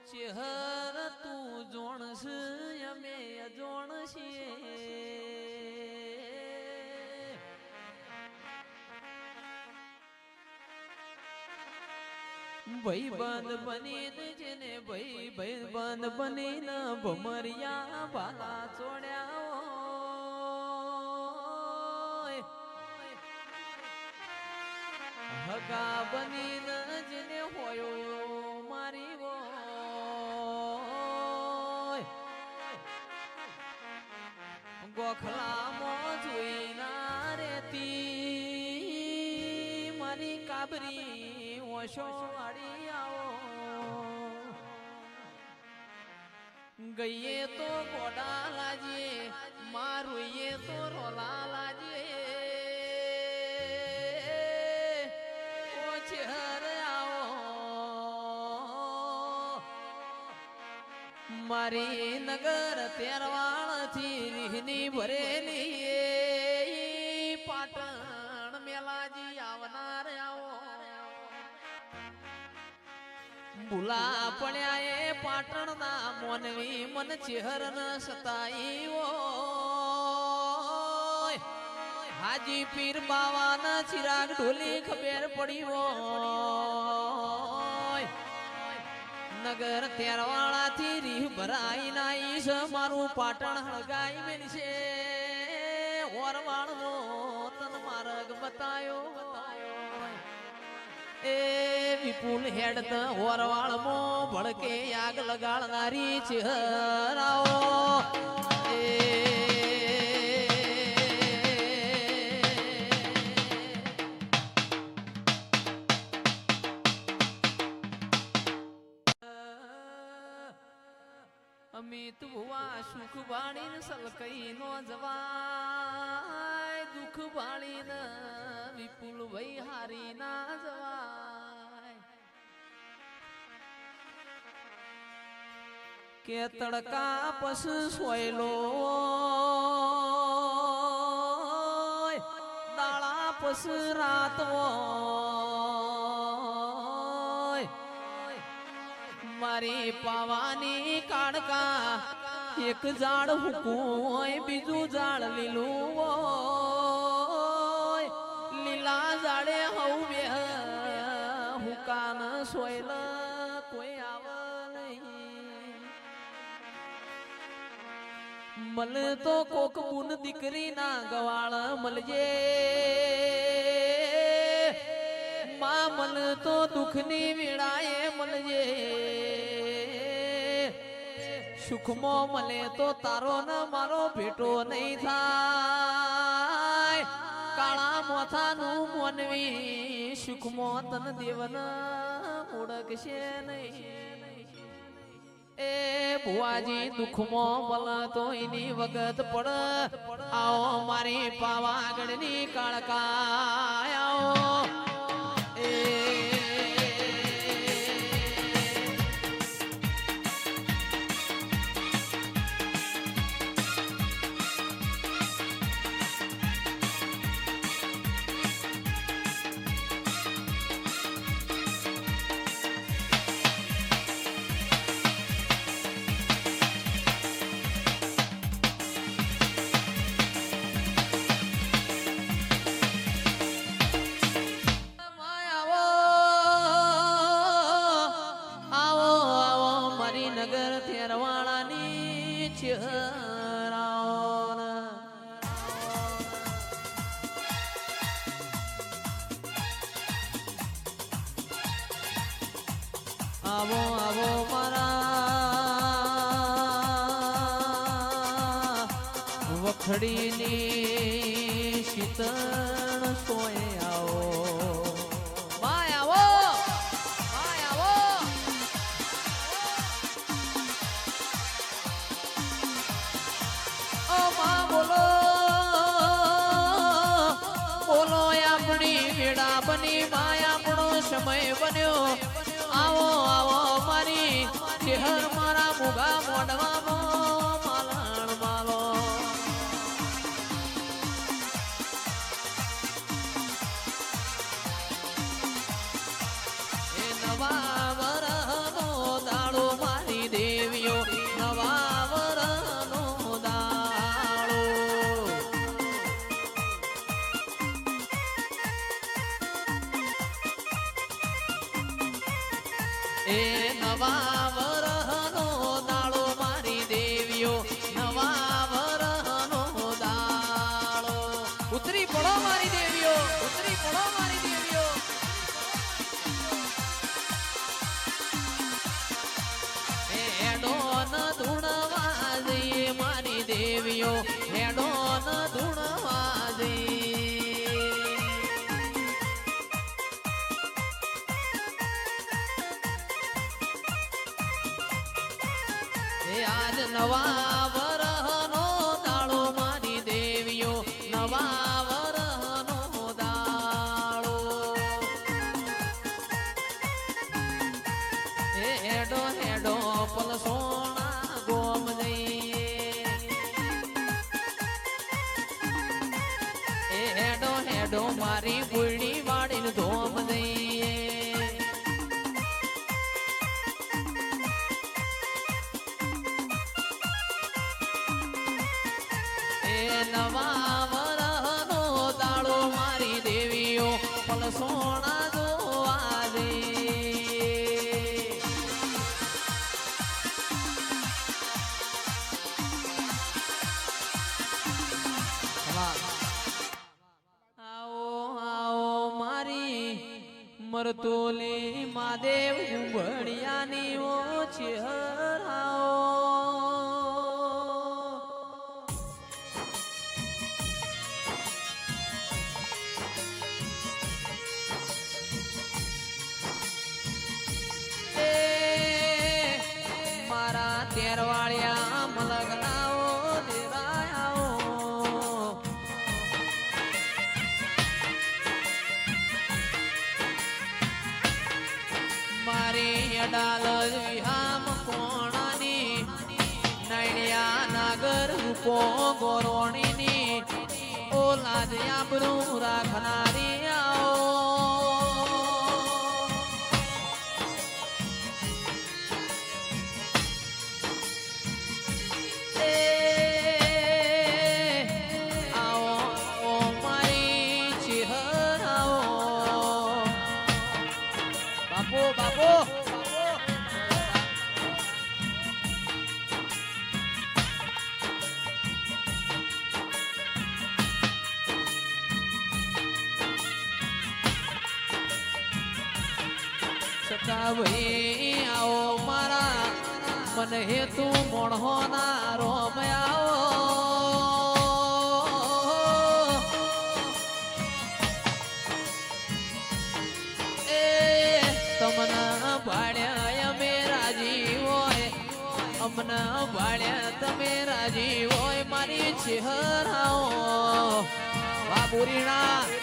ચેહર તું જોણસ અમે અજોણસીએ ભાઈ બંધ બનીને જેને ભાઈ બંધ બનીને ભમરિયા ભાલા ચોડ્યા હગા બનીને જેને હોયો મારી ગોખલામાં જોઈ ના રેતી મારી કાબરી ઓશો વાળી આવો ગઈએ તો ગોડા લાજીએ મારુંએ તો રોલા લાજીએ મારી નગર તેરવાળ થી રીહની ભરેલી પાટણ મેલાજી આવનાર આવો ભૂલા પડ્યા એ પાટણ ના મોનવી મન ચેહર ન સતાઈ હાજી પીર બાવા ના ચિરાગ ઢોલી ખબર પડી નગર તેરવાળા થી રીહ ભરાઈ નાઈ છે મારું પાટણ હળગાઈ મેલ છે ઓરવાળ નો તન માર્ગ બતાયો એ વિપુલ હેડ ત ઓરવાળ મો ભડકે આગ લગાડનારી ચહેરાઓ એ અમિત ભુવા સુખ વાળીને સલકઈ નો જવાય દુઃખ વાળીને વિપુલ ભાઈ હારી ના જવાય કે તડકા પસ સોયલો દાળા પસ રાત મારી પાવાની કાળકા એક ઝાડ હુકું હોય બીજું ઝાડ લીલું હોય લીલા ઝાડે હવ બે હુકાન સોયલ કોઈ આવે નહીં મલે તો કોક બુન દીકરી ના ગવાળ મળજે માં મન તો દુઃખની વેળાએ મળજે સુખમો મળે તો તારો ન મારો ભેટો નહીં થાય કાળા મોથાનું મોનવી સુખમો તન દેવન ઓળખશે નહીં એ ભુવાજી દુઃખમો મળ તો એની વગત પડ આવો મારી પાવાગઢની કાળકા આવો નગર તેરવાળાની ચહેરાઓ આવો આવો મારા વખડીની શીતળ સોય આવો બોલો આપણી વેળા બની માય આપણો સમય બન્યો આવો આવો મારી ચહેર મારા મુગા મોઢવામાં માલણ માલો એ નવા વરનો દાડો એ નવા વરહનો દાળો મારી દેવીઓ નવા વરહનો દાળો ઉતરી પડો મારી દેવીઓ ઉતરી પડો મારી દેવીઓ હેડો ન ધૂણવા જઈએ મારી દેવીઓ હેડો ન ધૂણવા જઈએ આજ નવા વરહનો દાળો મારી દેવીઓ નવા વરહનો દાળો હેડો હેડો પલસોણા ગોમ જઈએ હેડો હેડો મારી બુડી વાડીને ધોમ જઈએ નવા વરહનો દાળો મારી દેવીઓ પલસોણા જોવા દે આવો આવો મારી મરતોલી મહાદેવ ઉંબડિયાની ઓ ચહેરાઓ તેરવાળિયા મલગનાઓ દેરાયાઓ મારી અડાલ વિહામ કોણાની નૈણિયા નાગર રૂપો ગોરોણીની ઓલા જ આબરૂ રાખનારી આઓ બાપો સકા ભાઈ આવો મારા મન હેતુ મોણહો ના રોમ આવો તમના ભાડ્યા અમે રાજી હોય અમના ભાડ્યા તમે રાજી હોય મારી ચહેરાઓ બાબુરીણા